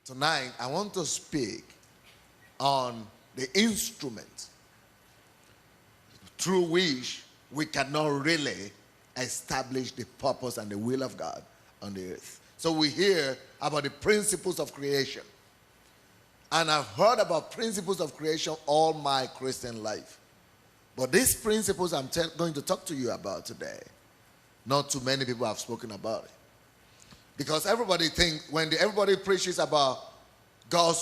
Tonight, I want to speak on the instrument through which we cannot really establish the purpose and the will of God on the earth. So we hear about the principles of creation. And I've heard about principles of creation all my Christian life. But these principles I'm going to talk to you about today, not too many people have spoken about it. Because everybody thinks, when everybody preaches about God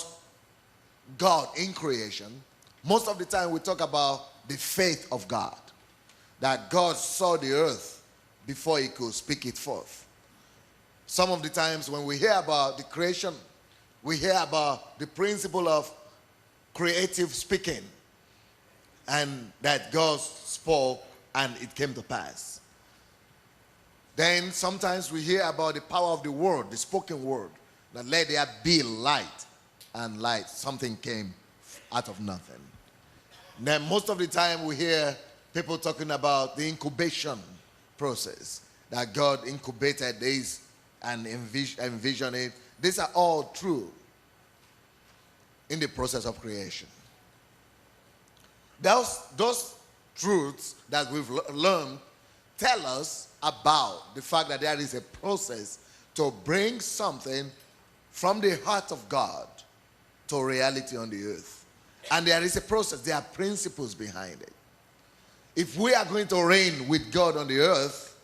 in creation, most of the time we talk about the faith of God. That God saw the earth before he could speak it forth. Some of the times when we hear about the creation, we hear about the principle of creative speaking. And that God spoke and it came to pass. Then sometimes we hear about the power of the word, the spoken word. That let there be light. And light, something came out of nothing. Then most of the time we hear people talking about the incubation process. That God incubated this and envisioned it. These are all true in the process of creation. Those truths that we've learned tell us about the fact that there is a process to bring something from the heart of God to reality on the earth. And there is a process, there are principles behind it. If we are going to reign with God on the earth,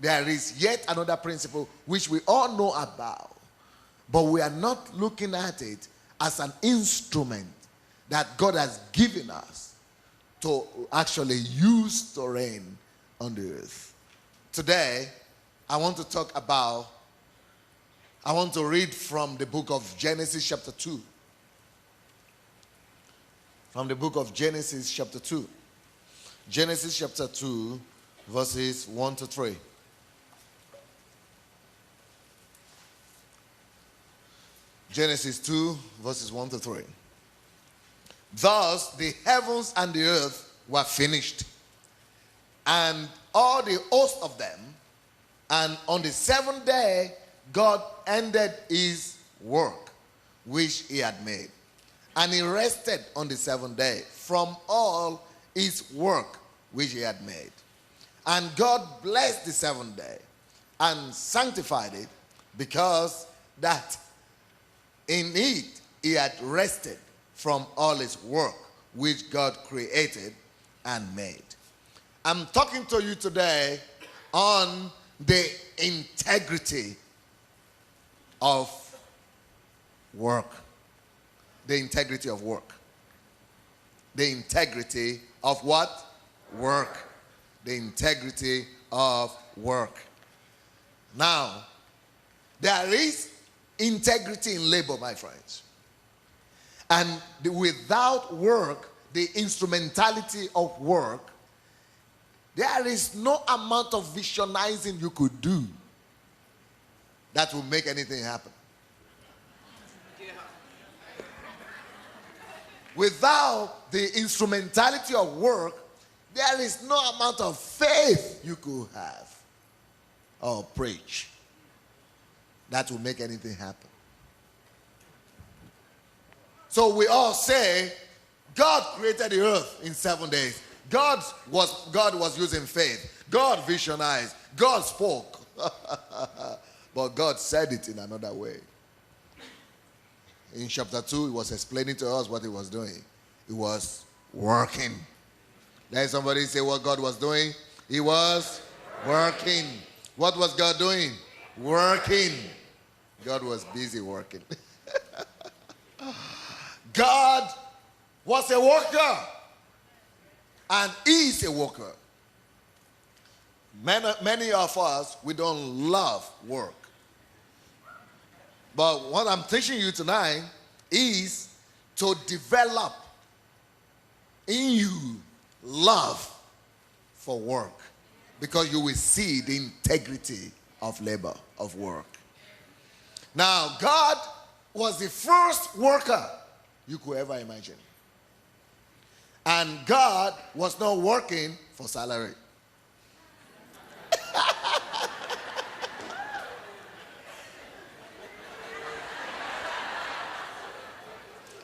there is yet another principle which we all know about, but we are not looking at it as an instrument that God has given us to actually use to reign on the earth. Today, I want to read from the book of Genesis chapter 2. From the book of Genesis chapter 2. Genesis chapter 2, verses 1 to 3. Genesis 2, verses 1 to 3. Thus the heavens and the earth were finished, and all the host of them. And on the seventh day, God ended his work which he had made. And he rested on the seventh day from all his work which he had made. And God blessed the seventh day and sanctified it, because that in it he had rested from all his work which God created and made. I'm talking to you today on the integrity of work. The integrity of work. The integrity of what? Work. The integrity of work. Now, there is integrity in labor, my friends. And without work, the instrumentality of work, there is no amount of visionizing you could do that will make anything happen. Without the instrumentality of work, there is no amount of faith you could have or preach that will make anything happen. So we all say, God created the earth in 7 days. God was using faith. God visionized. God spoke. But God said it in another way. In chapter 2, he was explaining to us what he was doing. He was working. Then somebody say what God was doing? He was working. What was God doing? Working. God was busy working. God was a worker. And is a worker. Many of us, we don't love work. But what I'm teaching you tonight is to develop in you love for work. Because you will see the integrity of labor, of work. Now, God was the first worker you could ever imagine. And God was not working for salary.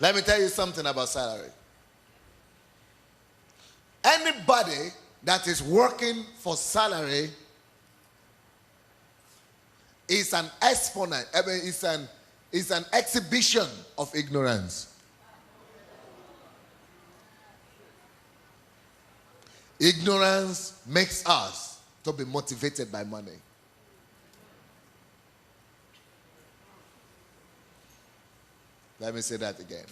Let me tell you something about salary. Anybody that is working for salary is an exponent. I mean, it's an exhibition of ignorance. Ignorance makes us to be motivated by money. Let me say that again.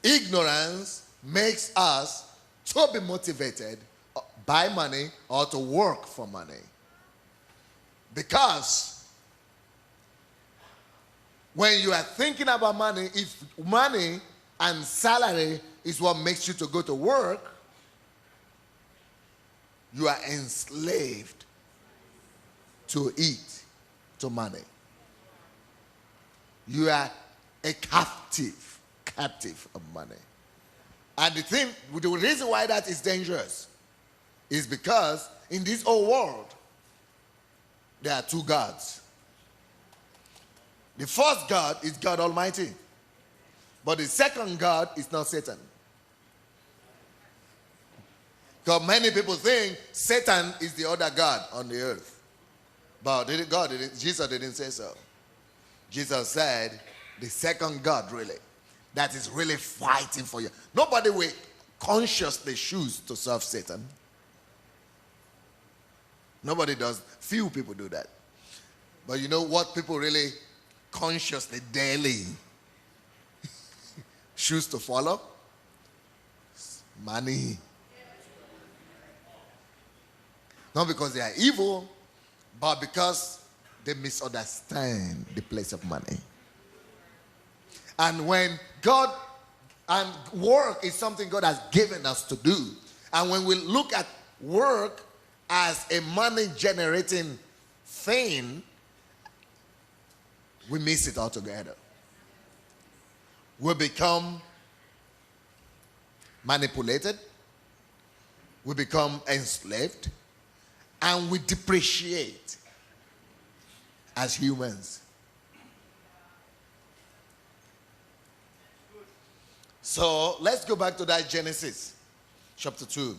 Ignorance makes us to be motivated by money or to work for money. Because when you are thinking about money, if money and salary is what makes you to go to work, you are enslaved to eat, to money. You are a captive of money. And the reason why that is dangerous is because in this old world, there are two gods. The first God is God Almighty. But the second God is not Satan. Because many people think Satan is the other God on the earth. But Jesus didn't say so. Jesus said the second God really, that is really fighting for you. Nobody will consciously choose to serve Satan. Nobody does. Few people do that. But you know what people really consciously, daily choose to follow? Money. Not because they are evil, but because they misunderstand the place of money. And when God, and work is something God has given us to do. And when we look at work as a money generating thing, we miss it altogether. We become manipulated, we become enslaved, and we depreciate as humans. So let's go back to that Genesis chapter 2.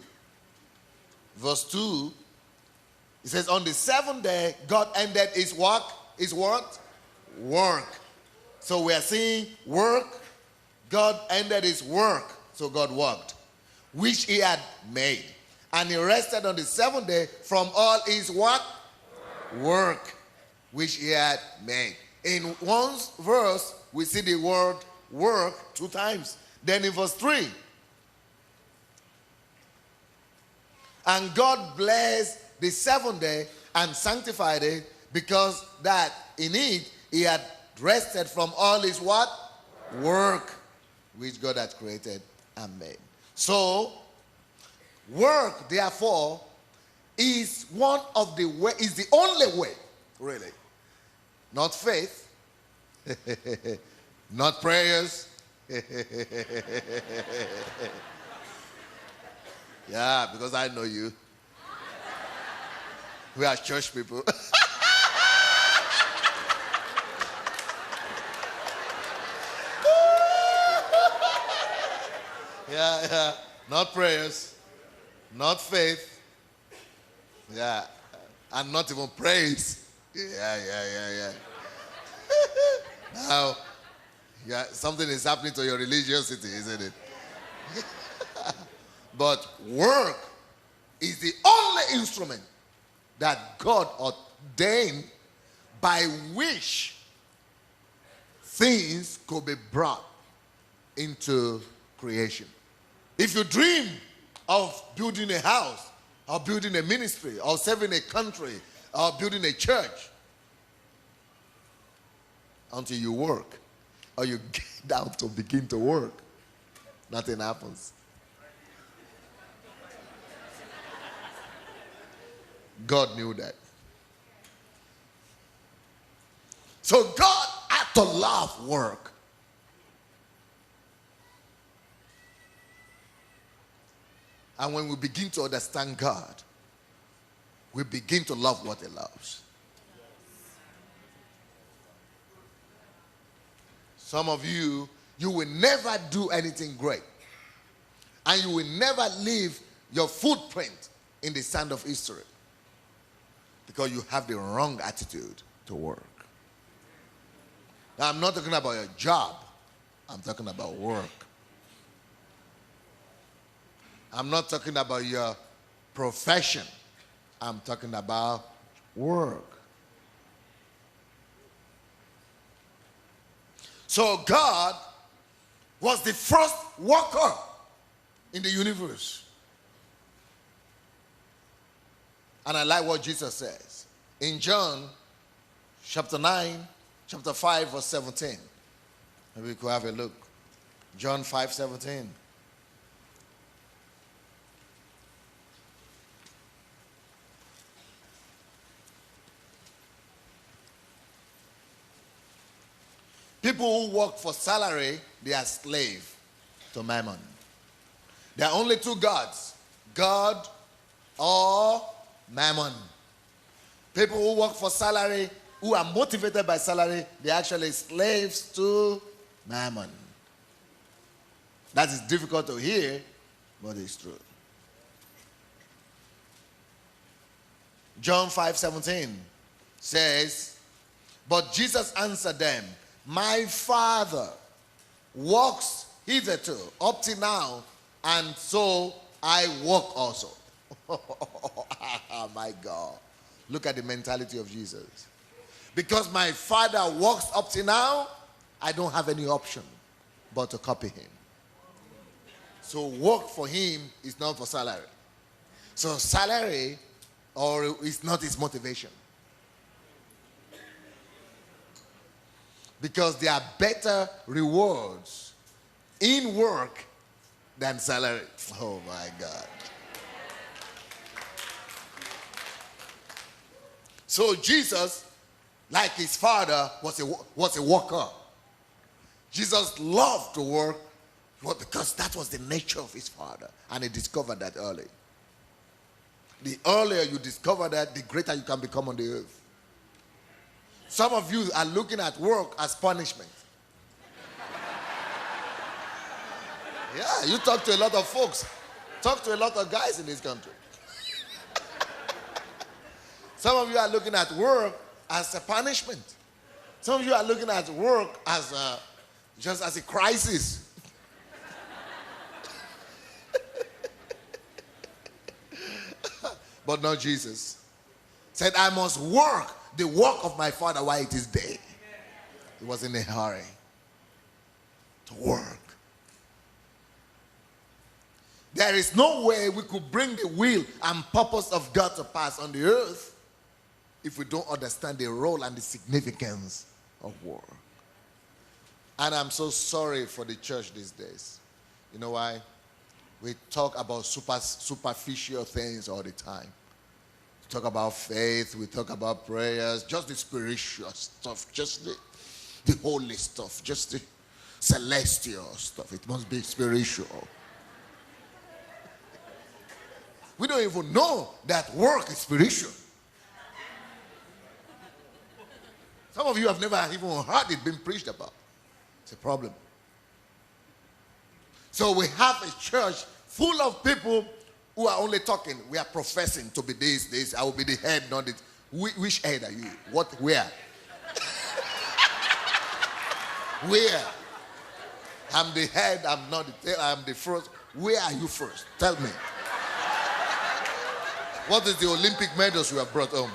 Verse 2. It says, on the seventh day, God ended his work. His what? Work. So we are seeing work. God ended his work. So God worked, which he had made. And he rested on the seventh day from all his what? Work, which he had made. In one verse, we see the word work 2 times. Then in verse 3, and God blessed the seventh day and sanctified it, because that in it he had rested from all his what? Work, which God had created and made. So, work, therefore, is one of the way, is the only way, really. Not faith, not prayers. Yeah, because I know you. We are church people. Yeah. Not prayers, not faith. Yeah, and not even praise. Yeah. Now, yeah, something is happening to your religiosity, isn't it? But work is the only instrument that God ordained by which things could be brought into creation. If you dream of building a house, or building a ministry, or serving a country, or building a church, until you work, or you get down to begin to work, nothing happens. God knew that. So God had to love work. And when we begin to understand God, we begin to love what he loves. Some of you, you will never do anything great. And you will never leave your footprint in the sand of history. Because you have the wrong attitude to work. Now, I'm not talking about your job. I'm talking about work. I'm not talking about your profession. I'm talking about work. So God was the first worker in the universe. And I like what Jesus says. In John chapter 9, chapter 5, verse 17. Maybe we could have a look. John 5:17. People who work for salary, they are slave to Mammon. There are only two gods, God or Mammon. People who work for salary, who are motivated by salary, they are actually slaves to Mammon. That is difficult to hear, but it's true. John 5:17 says, but Jesus answered them, my Father works hitherto, up to now, and so I work also. My God. Look at the mentality of Jesus. Because my Father works up to now, I don't have any option but to copy him. So work for him is not for salary. So salary is not his motivation. Because there are better rewards in work than salary. Oh my God. So Jesus, like his father, was a worker. Jesus loved to work because that was the nature of his father. And he discovered that early. The earlier you discover that, the greater you can become on the earth. Some of you are looking at work as punishment. Yeah, you talk to a lot of folks. Talk to a lot of guys in this country. Some of you are looking at work as a punishment. Some of you are looking at work as just as a crisis. But not Jesus. Said, I must work the work of my Father while it is day. He was in a hurry to work. There is no way we could bring the will and purpose of God to pass on the earth if we don't understand the role and the significance of work. And I'm so sorry for the church these days. You know why? We talk about superficial things all the time. We talk about faith, we talk about prayers, just the spiritual stuff, just the holy stuff, just the celestial stuff. It must be spiritual. We don't even know that work is spiritual. Some of you have never even heard it being preached about. It's a problem. So we have a church full of people who are only talking. We are professing to be this. I will be the head, not this. Which head are you? What? Where? Where? I'm the head, I'm not the tail, I'm the first. Where are you first? Tell me. What is the Olympic medals you have brought home?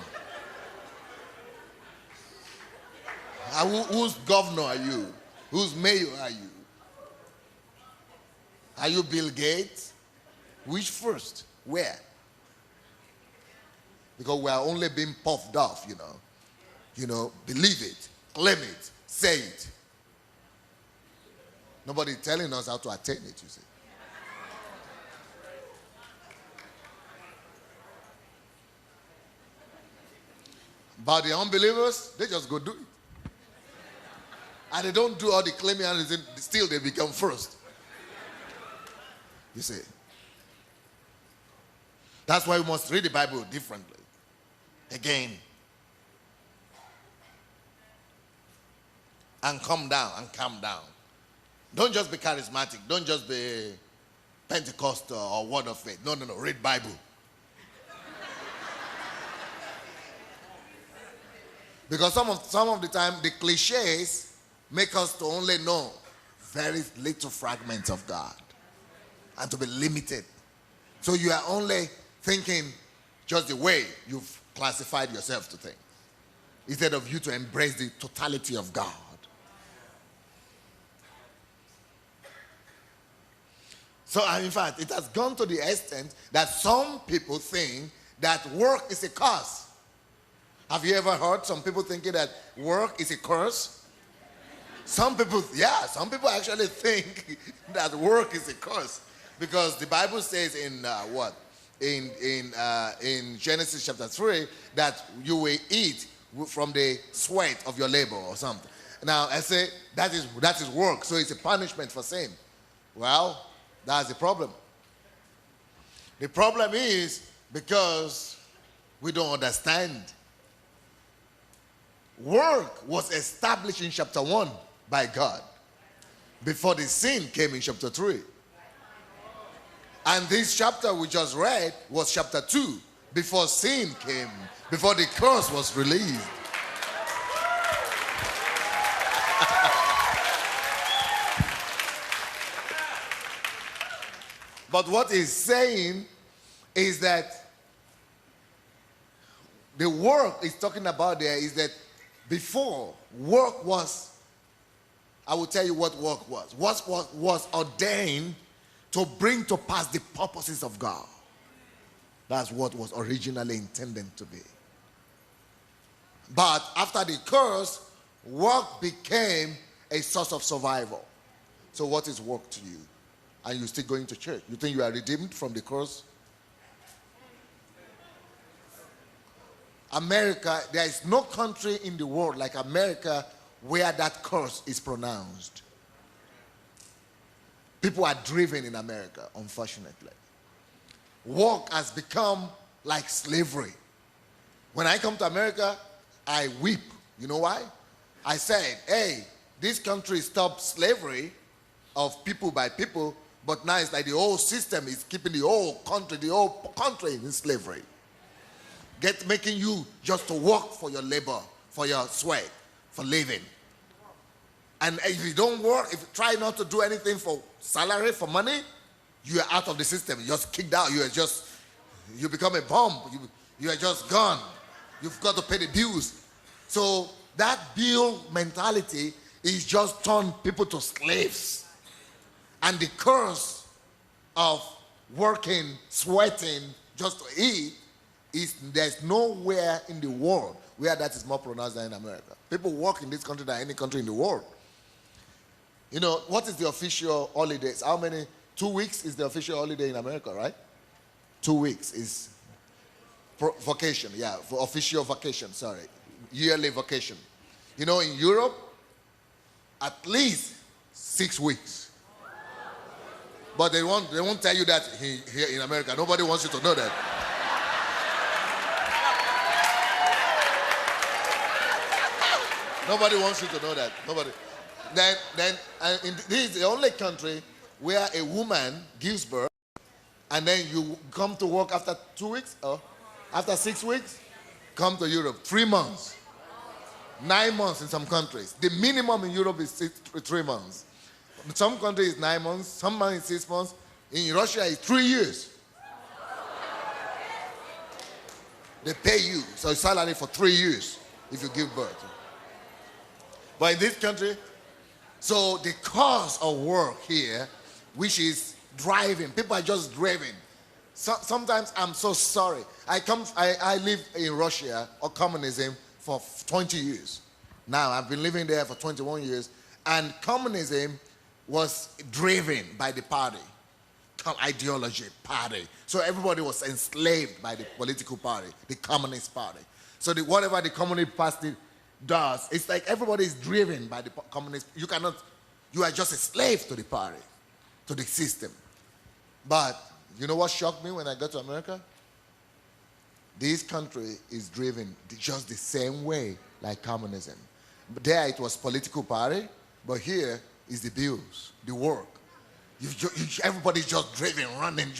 Whose governor are you? Whose mayor are you? Are you Bill Gates? Which first? Where? Because we are only being puffed off, you know. You know, believe it, claim it, say it. Nobody telling us how to attain it, you see. But the unbelievers, they just go do it. And they don't do all the claiming and still they become first. You see. That's why we must read the Bible differently. Again. and calm down and calm down. Don't just be charismatic. Don't just be Pentecostal or word of faith. No, read Bible. Because some of the time the cliches make us to only know very little fragments of God and to be limited. So you are only thinking just the way you've classified yourself to think, instead of you to embrace the totality of God. So in fact, it has gone to the extent that some people think that work is a curse. Have you ever heard some people thinking that work is a curse? Some people actually think that work is a curse, because the Bible says in in Genesis chapter 3 that you will eat from the sweat of your labor or something. Now I say that is work, so it's a punishment for sin. Well, that's the problem. The problem is because we don't understand. Work was established in chapter 1 by God before the sin came in chapter 3. And this chapter we just read was chapter 2, before sin came, before the curse was released. But what he's saying is that the work he's talking about there is that before, work was, I will tell you what work was. What was ordained to bring to pass the purposes of God. That's what was originally intended to be. But after the curse, work became a source of survival. So what is work to you? And you're still going to church? You think you are redeemed from the curse? America, there is no country in the world like America where that curse is pronounced. People are driven in America, unfortunately. Work has become like slavery. When I come to America, I weep. You know why? I said, hey, this country stopped slavery of people by people, but now it's like the whole system is keeping the whole country in slavery. Making you just to work for your labor, for your sweat, for living. And if you don't work, if you try not to do anything for salary, for money, you are out of the system. You're just kicked out. You become a bum. You are just gone. You've got to pay the bills. So that bill mentality is just turned people to slaves. And the curse of working, sweating, just to eat, there's nowhere in the world where that is more pronounced than in America. People work in this country than any country in the world. You know, what is the official holidays? 2 weeks is the official holiday in America, right? 2 weeks is vacation, for official vacation, yearly vacation. You know, in Europe, at least 6 weeks. But they won't tell you that here in America. Nobody wants you to know that. Nobody wants you to know that. Nobody. This is the only country where a woman gives birth and then you come to work after 2 weeks or after 6 weeks. Come to Europe, 3 months, 9 months in some countries. The minimum in Europe is 3 months. In some countries it's 9 months, some months it's 6 months. In Russia it's 3 years. They pay you so salary for 3 years if you give birth. But in this country, so the cause of work here, which is driving, people are just driving. Sometimes I'm so sorry. I live in Russia or communism for 20 years. Now I've been living there for 21 years, and communism was driven by the party, ideology, party. So everybody was enslaved by the political party, the Communist Party. So whatever the Communist Party does, it's like everybody is driven by the communist. You are just a slave to the party, to the system. But you know what shocked me when I got to America? This country is driven just the same way like communism. There it was political party, but here is the bills, the work. Everybody's just driving, running.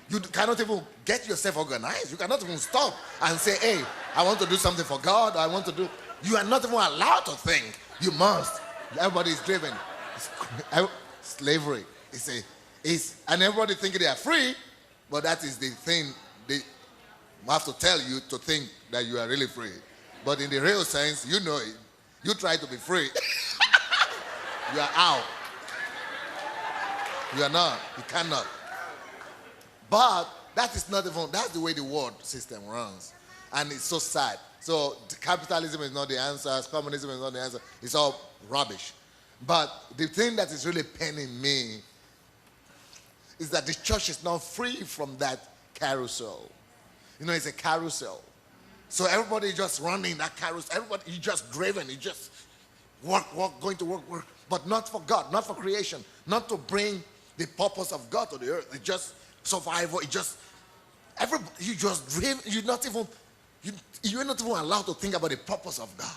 You cannot even get yourself organized. You cannot even stop and say, hey, I want to do something for God. Or I want to do. You are not even allowed to think. You must. Everybody is driven. Slavery. And everybody thinking they are free, but that is the thing they have to tell you to think that you are really free. But in the real sense, you know it. You try to be free. You are out. You are not. You cannot. But that is not even, that's the way the world system runs. And it's so sad. So capitalism is not the answer. Communism is not the answer. It's all rubbish. But the thing that is really paining me is that the church is not free from that carousel. You know, it's a carousel. So everybody is just running that carousel. Everybody, you just driven. You just work, going to work. But not for God, not for creation. Not to bring the purpose of God to the earth. It's just survival. It just, you just dream. You're not even allowed to think about the purpose of God.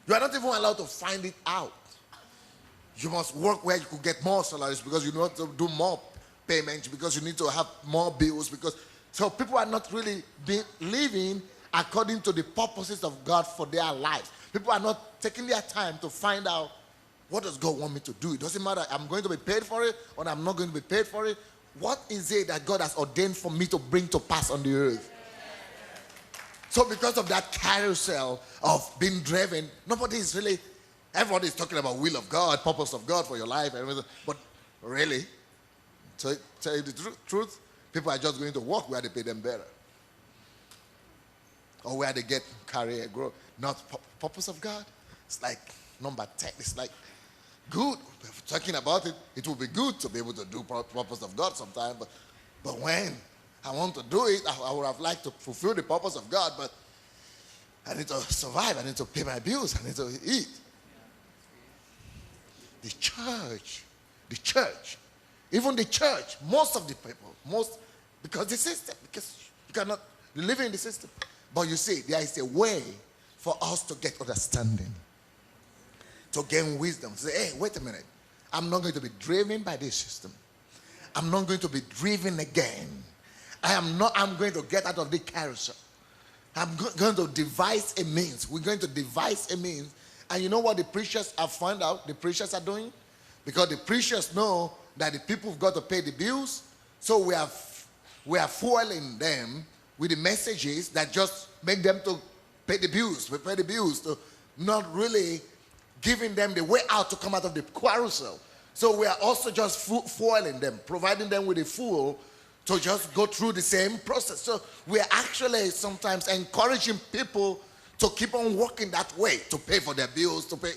You are not even allowed to find it out. You must work where you could get more salaries because you need to do more payments, because you need to have more bills. So people are not really living according to the purposes of God for their lives. People are not taking their time to find out, what does God want me to do? It doesn't matter, I'm going to be paid for it or I'm not going to be paid for it. What is it that God has ordained for me to bring to pass on the earth? So because of that carousel of being driven, everybody is talking about will of God, purpose of God for your life, everything. But really, to tell you the truth, people are just going to work where they pay them better. Or where they get career growth. Not purpose of God. It's like number 10. It's like good. Talking about it, it will be good to be able to do purpose of God sometime. But when I want to do it, I would have liked to fulfill the purpose of God, but I need to survive. I need to pay my bills. I need to eat. The church, even the church, most of the people, because the system, because you cannot live in the system. But you see, there is a way for us to get understanding, to gain wisdom. To say, hey, wait a minute. I'm not going to be driven by this system. I'm not going to be driven again. I'm going to get out of the carousel. I'm going to devise a means. We're going to devise a means. And you know what the preachers have found out the preachers are doing? Because the preachers know that the people have got to pay the bills. So we are fueling them with the messages that just make them to pay the bills. We pay the bills. To not really giving them the way out to come out of the carousel. So we are also just fueling them, providing them with a fuel to just go through the same process. So we are actually sometimes encouraging people to keep on working that way, to pay for their bills, to pay.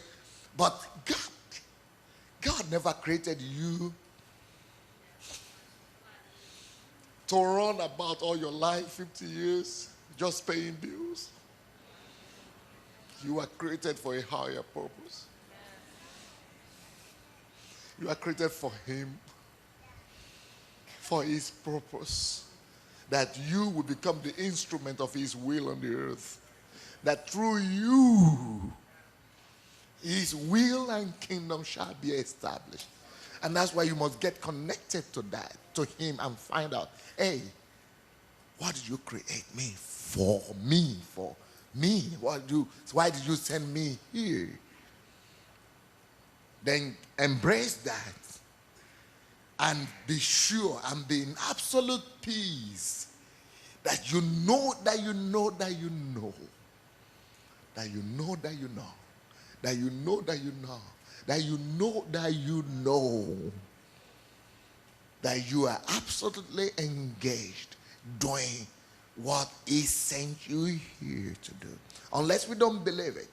But God never created you to run about all your life, 50 years, just paying bills. You are created for a higher purpose. You are created for Him, for His purpose, that you will become the instrument of His will on the earth, that through you, His will and kingdom shall be established. And that's why you must get connected to that, to Him, and find out, hey, what did you create me for? For me. Why did you send me here? Then embrace that and be sure and be in absolute peace that you know that you know that you know that you know that you know that you know that you know that you know that you know that you are absolutely engaged doing what He sent you here to do. Unless we don't believe it,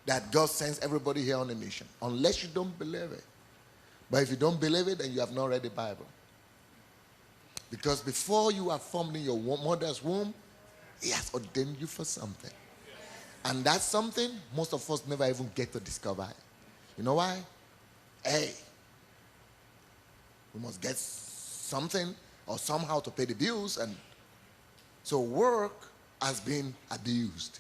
that God sends everybody here on a mission. Unless you don't believe it. But if you don't believe it, then you have not read the Bible. Because before you are formed in your mother's womb, He has ordained you for something. And that something, most of us never even get to discover it. You know why? Hey, we must get something or somehow to pay the bills. And so work has been abused.